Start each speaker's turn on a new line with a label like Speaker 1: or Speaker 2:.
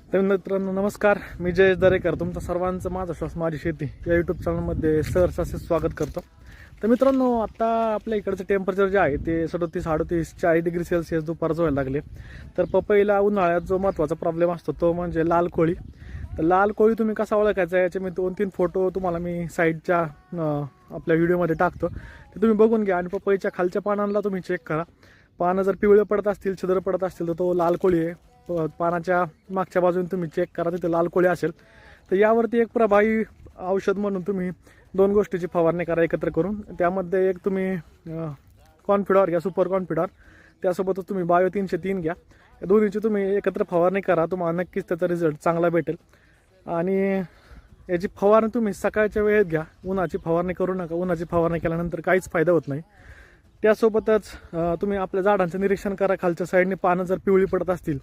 Speaker 1: तर मित्रांनो नमस्कार, मी जयेश दरेकर तुमचं सर्वांचं माझा श्वास माझी शेती या यूट्यूब चॅनलमध्ये सहर्ष असे स्वागत करतो. तर मित्रांनो, आता आपल्या इकडचं टेम्परेचर जे आहे ते 37-38-40 डिग्री सेल्सिअस दुपारचं व्हायला लागले. तर पपईला उन्हाळ्यात जो महत्त्वाचा प्रॉब्लेम असतो तो म्हणजे लाल कोळी. तर लाल कोळी तुम्ही कसा ओळखायचा याचे मी 2-3 फोटो तुम्हाला मी साईडच्या आपल्या व्हिडिओमध्ये टाकतो, ते तुम्ही बघून घ्या. आणि पपईच्या खालच्या पानांना तुम्ही चेक करा. पानं जर पिवळे पडत असतील, छिद्र पडत असतील तर तो लाल कोळी आहे. पानाच्या मागच्या बाजूने तुम्ही चेक करा, तिथे लाल कोळी असेल तर यावरती एक प्रभावी औषध म्हणून तुम्ही 2 गोष्टीची फवारणी करा एकत्र करून. त्यामध्ये एक तुम्ही कॉन्फिडॉर घ्या, सुपर कॉन्फिडॉर, त्यासोबतच तुम्ही बायो 303 घ्या. या दोन्हीची तुम्ही एकत्र फवारणी करा, तुम्हाला नक्कीच त्याचा रिझल्ट चांगला भेटेल. आणि याची फवारणी तुम्ही सकाळच्या वेळेत घ्या, उन्हाची फवारणी करू नका. उन्हाची फवारणी केल्यानंतर काहीच फायदा होत नाही. त्यासोबतच तुम्ही आपल्या झाडांचं निरीक्षण करा, खालच्या साईडने पानं जर पिवळी पडत असतील